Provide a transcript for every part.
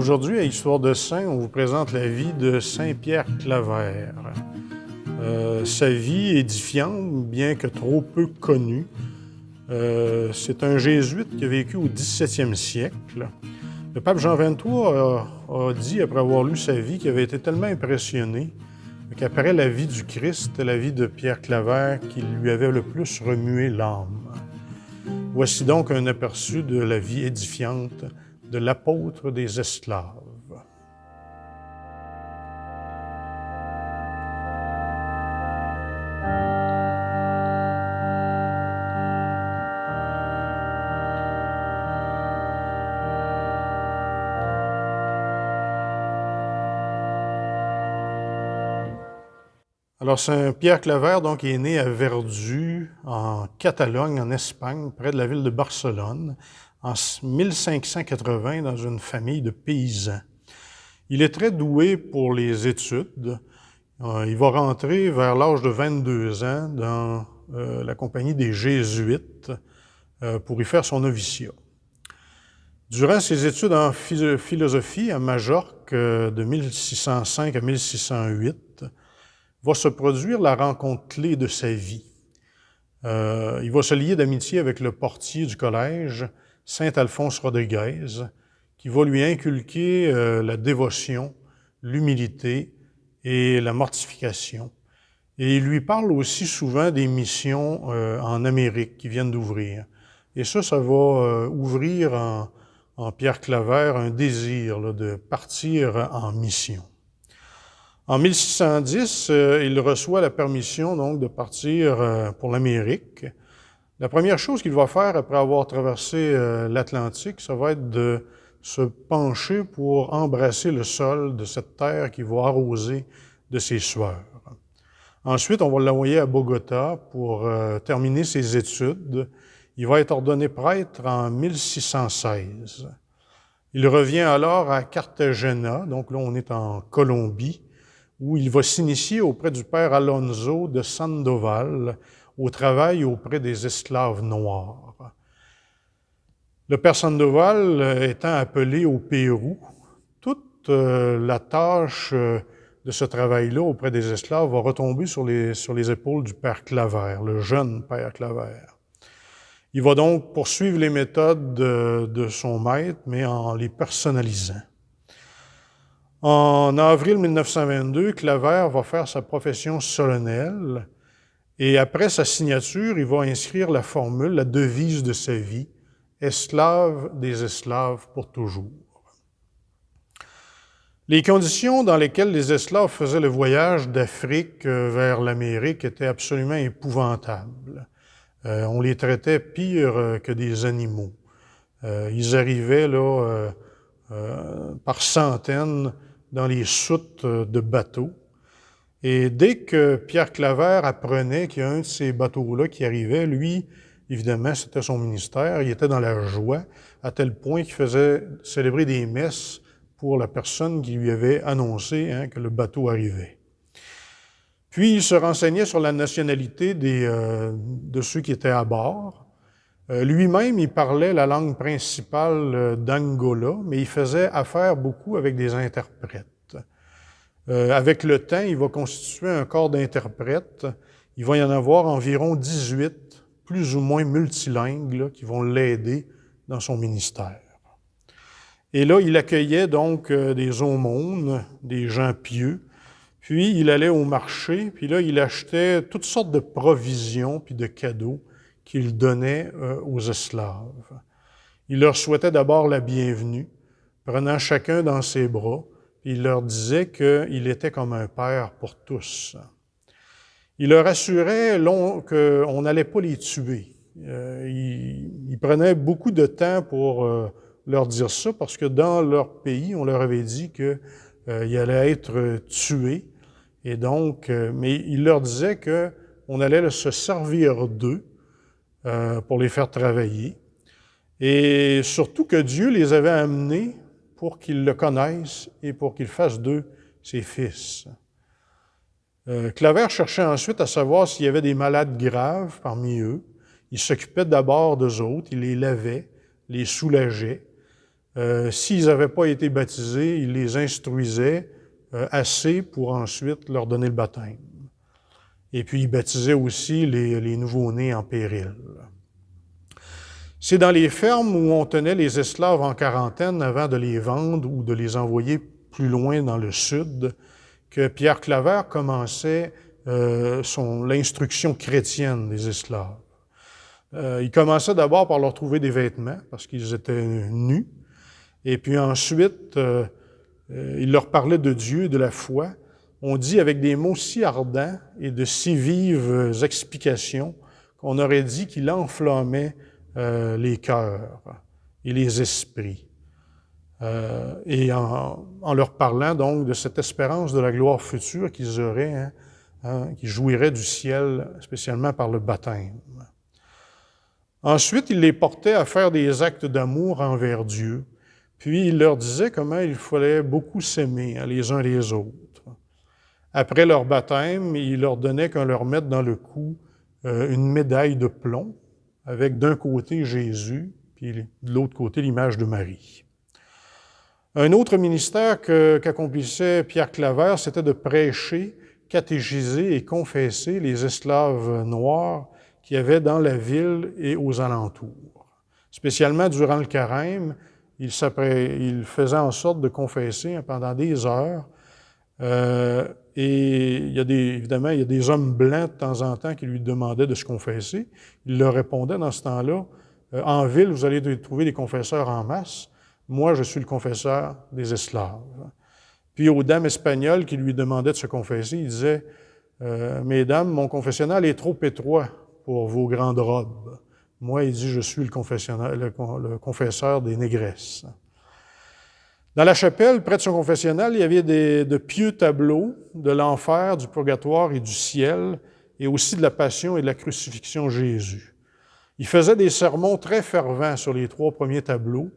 Aujourd'hui, à Histoire de Saint, on vous présente la vie de Saint Pierre Claver. Sa vie édifiante, bien que trop peu connue. C'est un jésuite qui a vécu au 17e siècle. Le pape Jean XXIII a dit, après avoir lu sa vie, qu'il avait été tellement impressionné qu'après la vie du Christ, c'était la vie de Pierre Claver qui lui avait le plus remué l'âme. Voici donc un aperçu de la vie édifiante de l'apôtre des esclaves. Alors, Saint Pierre Claver, donc, est né à Verdú, en Catalogne, en Espagne, près de la ville de Barcelone, en 1580, dans une famille de paysans. Il est très doué pour les études. Il va rentrer vers l'âge de 22 ans dans la compagnie des Jésuites pour y faire son noviciat. Durant ses études en philosophie à Majorque, de 1605 à 1608, va se produire la rencontre clé de sa vie. Il va se lier d'amitié avec le portier du collège, Saint Alphonse Rodriguez, qui va lui inculquer la dévotion, l'humilité et la mortification. Et il lui parle aussi souvent des missions en Amérique qui viennent d'ouvrir. Et ça va ouvrir en Pierre Claver un désir là, de partir en mission. En 1610, il reçoit la permission donc de partir pour l'Amérique. La première chose qu'il va faire après avoir traversé l'Atlantique, ça va être de se pencher pour embrasser le sol de cette terre qui va arroser de ses sueurs. Ensuite, on va l'envoyer à Bogota pour terminer ses études. Il va être ordonné prêtre en 1616. Il revient alors à Cartagena, donc là on est en Colombie, où il va s'initier auprès du père Alonso de Sandoval au travail auprès des esclaves noirs. Le père Sandoval étant appelé au Pérou, toute la tâche de ce travail-là auprès des esclaves va retomber sur les épaules du père Claver, le jeune père Claver. Il va donc poursuivre les méthodes de son maître, mais en les personnalisant. En avril 1922, Claver va faire sa profession solennelle et après sa signature, il va inscrire la formule, la devise de sa vie, « Esclave des esclaves pour toujours ». Les conditions dans lesquelles les esclaves faisaient le voyage d'Afrique vers l'Amérique étaient absolument épouvantables. On les traitait pire que des animaux. Ils arrivaient là par centaines dans les soutes de bateaux. Et dès que Pierre Claver apprenait qu'il y a un de ces bateaux-là qui arrivait, lui, évidemment, c'était son ministère, il était dans la joie, à tel point qu'il faisait célébrer des messes pour la personne qui lui avait annoncé que le bateau arrivait. Puis, il se renseignait sur la nationalité de ceux qui étaient à bord. Lui-même, il parlait la langue principale d'Angola, mais il faisait affaire beaucoup avec des interprètes. Avec le temps, il va constituer un corps d'interprètes. Il va y en avoir environ 18, plus ou moins multilingues, là, qui vont l'aider dans son ministère. Et là, il accueillait donc des aumônes, des gens pieux, puis il allait au marché, puis là, il achetait toutes sortes de provisions puis de cadeaux qu'il donnait aux esclaves. Il leur souhaitait d'abord la bienvenue, prenant chacun dans ses bras, puis il leur disait qu'il était comme un père pour tous. Il leur assurait qu'on n'allait pas les tuer. Il prenait beaucoup de temps pour leur dire ça, parce que dans leur pays, on leur avait dit qu'ils allaient être tués, et donc, mais il leur disait qu'on allait se servir d'eux, pour les faire travailler. Et surtout que Dieu les avait amenés pour qu'ils le connaissent et pour qu'ils fassent d'eux ses fils. Claver cherchait ensuite à savoir s'il y avait des malades graves parmi eux. Il s'occupait d'abord d'eux autres, il les lavait, les soulageait. S'ils n'avaient pas été baptisés, il les instruisait assez pour ensuite leur donner le baptême. Et puis, il baptisait aussi les nouveau-nés en péril. C'est dans les fermes où on tenait les esclaves en quarantaine avant de les vendre ou de les envoyer plus loin dans le sud que Pierre Claver commençait l'instruction chrétienne des esclaves. Il commençait d'abord par leur trouver des vêtements parce qu'ils étaient nus. Et puis ensuite, il leur parlait de Dieu et de la foi. On dit avec des mots si ardents et de si vives explications qu'on aurait dit qu'il enflammait les cœurs et les esprits. Et en leur parlant donc de cette espérance de la gloire future qu'ils auraient, qui jouiraient du ciel, spécialement par le baptême. Ensuite, il les portait à faire des actes d'amour envers Dieu, puis il leur disait comment il fallait beaucoup s'aimer les uns les autres. Après leur baptême, il leur donnait qu'on leur mette dans le cou une médaille de plomb, avec d'un côté Jésus, puis de l'autre côté l'image de Marie. Un autre ministère qu'accomplissait Pierre Claver, c'était de prêcher, catéchiser et confesser les esclaves noirs qu'il y avait dans la ville et aux alentours. Spécialement durant le carême, il faisait en sorte de confesser pendant des heures. Et évidemment, il y a des hommes blancs de temps en temps qui lui demandaient de se confesser. Il leur répondait dans ce temps-là, en ville, vous allez trouver des confesseurs en masse. Moi, je suis le confesseur des esclaves. Puis aux dames espagnoles qui lui demandaient de se confesser, il disait, Mesdames, mon confessionnal est trop étroit pour vos grandes robes. Moi, il dit, je suis le confesseur des négresses. Dans la chapelle, près de son confessionnal, il y avait de pieux tableaux de l'enfer, du purgatoire et du ciel, et aussi de la passion et de la crucifixion de Jésus. Il faisait des sermons très fervents sur les 3 premiers tableaux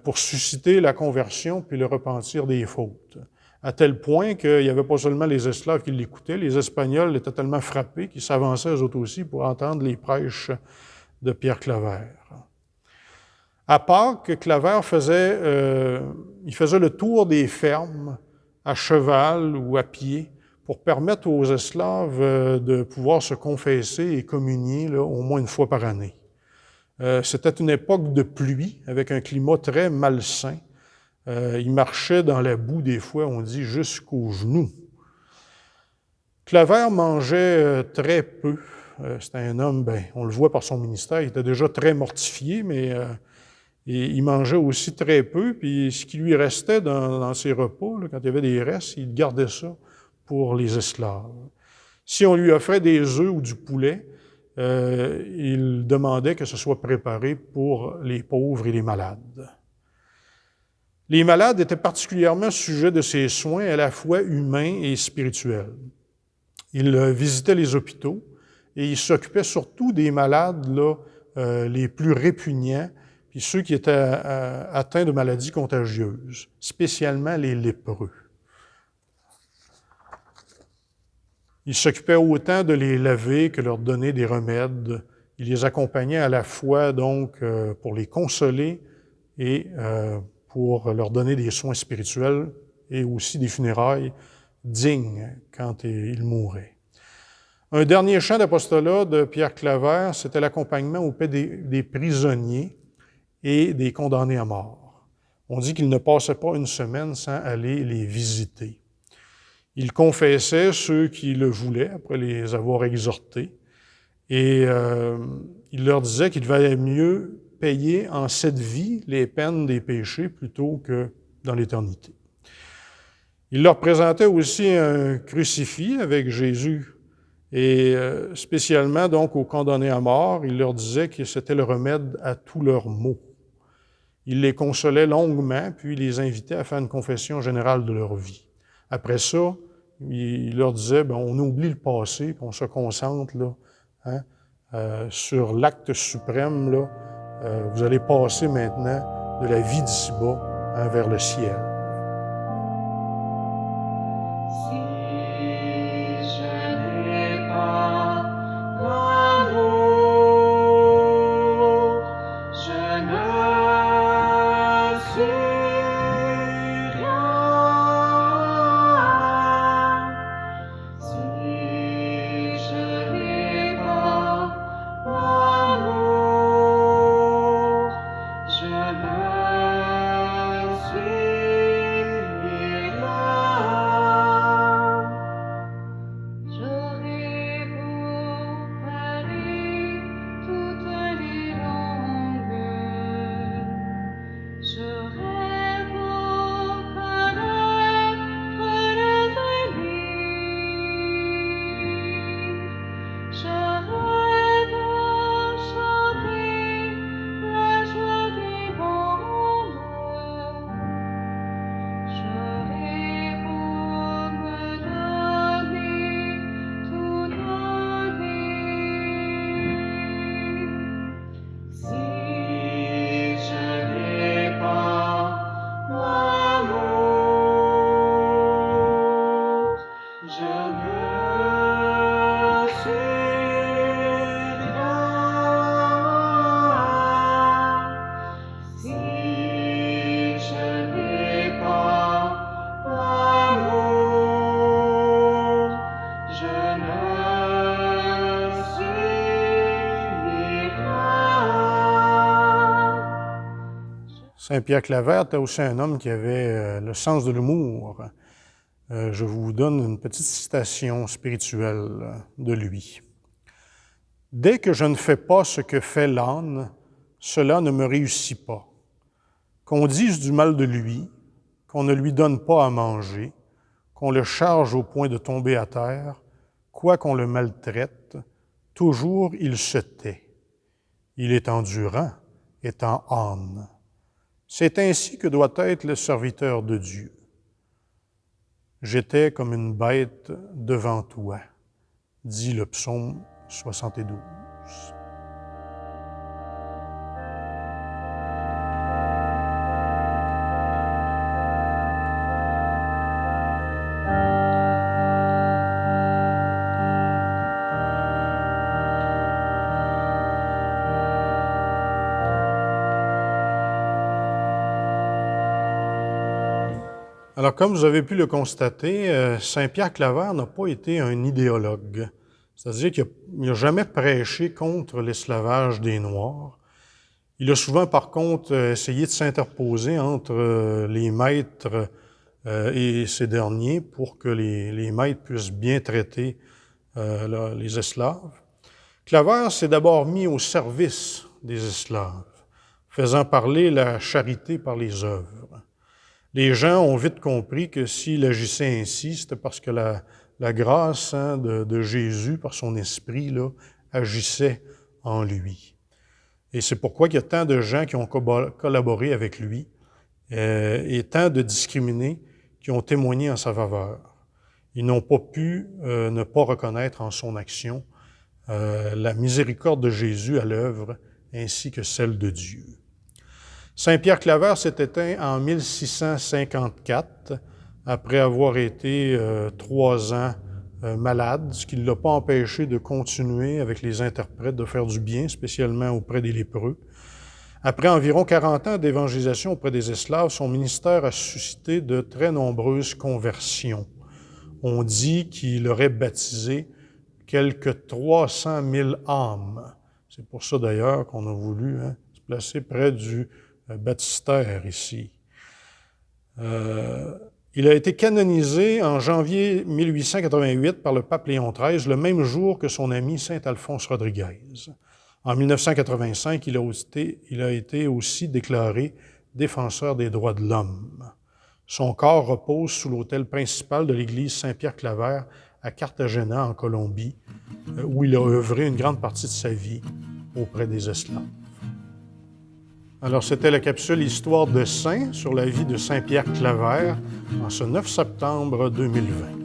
pour susciter la conversion puis le repentir des fautes. À tel point qu'il n'y avait pas seulement les esclaves qui l'écoutaient, les Espagnols étaient tellement frappés qu'ils s'avançaient eux autres aussi pour entendre les prêches de Pierre Claver. À Pâques, Claver faisait le tour des fermes à cheval ou à pied pour permettre aux esclaves de pouvoir se confesser et communier là, au moins une fois par année. C'était une époque de pluie avec un climat très malsain. Il marchait dans la boue des fois, on dit, jusqu'aux genoux. Claver mangeait très peu. C'était un homme, on le voit par son ministère, il était déjà très mortifié, mais il mangeait aussi très peu. Puis ce qui lui restait dans ses repas, là, quand il y avait des restes, il gardait ça pour les esclaves. Si on lui offrait des œufs ou du poulet, il demandait que ce soit préparé pour les pauvres et les malades. Les malades étaient particulièrement sujets de ses soins à la fois humains et spirituels. Il visitait les hôpitaux et il s'occupait surtout des malades là, les plus répugnants, puis ceux qui étaient atteints de maladies contagieuses, spécialement les lépreux. Il s'occupait autant de les laver que de leur donner des remèdes. Il les accompagnait à la fois donc pour les consoler et pour leur donner des soins spirituels et aussi des funérailles dignes quand ils mouraient. Un dernier champ d'apostolat de Pierre Claver, c'était l'accompagnement auprès des prisonniers et des condamnés à mort. On dit qu'il ne passait pas une semaine sans aller les visiter. Il confessait ceux qui le voulaient, après les avoir exhortés, et il leur disait qu'il valait mieux payer en cette vie les peines des péchés plutôt que dans l'éternité. Il leur présentait aussi un crucifix avec Jésus, et spécialement donc aux condamnés à mort, il leur disait que c'était le remède à tous leurs maux. Il les consolait longuement, puis les invitait à faire une confession générale de leur vie. Après ça, il leur disait, on oublie le passé, puis on se concentre là, sur l'acte suprême. Là, vous allez passer maintenant de la vie d'ici-bas vers le ciel. Je ne suis Saint-Pierre Claver était aussi un homme qui avait le sens de l'humour. Je vous donne une petite citation spirituelle de lui. « Dès que je ne fais pas ce que fait l'âne, cela ne me réussit pas. Qu'on dise du mal de lui, qu'on ne lui donne pas à manger, qu'on le charge au point de tomber à terre, quoi qu'on le maltraite, toujours il se tait. Il est endurant, étant âne. C'est ainsi que doit être le serviteur de Dieu. J'étais comme une bête devant toi, dit le psaume 72. Alors, comme vous avez pu le constater, Saint-Pierre Claver n'a pas été un idéologue. C'est-à-dire qu'il n'a jamais prêché contre l'esclavage des Noirs. Il a souvent, par contre, essayé de s'interposer entre les maîtres et ces derniers pour que les maîtres puissent bien traiter les esclaves. Claver s'est d'abord mis au service des esclaves, faisant parler la charité par les œuvres. Les gens ont vite compris que s'il agissait ainsi, c'était parce que la grâce de Jésus, par son esprit, là, agissait en lui. Et c'est pourquoi il y a tant de gens qui ont collaboré avec lui et tant de discriminés qui ont témoigné en sa faveur. Ils n'ont pas pu ne pas reconnaître en son action la miséricorde de Jésus à l'œuvre ainsi que celle de Dieu. Saint-Pierre Claver s'est éteint en 1654, après avoir été 3 ans malade, ce qui ne l'a pas empêché de continuer avec les interprètes, de faire du bien, spécialement auprès des lépreux. Après environ 40 ans d'évangélisation auprès des esclaves, son ministère a suscité de très nombreuses conversions. On dit qu'il aurait baptisé quelques 300 000 âmes. C'est pour ça d'ailleurs qu'on a voulu se placer près du baptistère ici. Il a été canonisé en janvier 1888 par le pape Léon XIII, le même jour que son ami saint Alphonse Rodriguez. En 1985, il a été aussi déclaré défenseur des droits de l'homme. Son corps repose sous l'autel principal de l'église Saint-Pierre Claver à Cartagena, en Colombie, où il a œuvré une grande partie de sa vie auprès des esclaves. Alors, c'était la capsule Histoire de Saint sur la vie de Saint-Pierre Claver en ce 9 septembre 2020.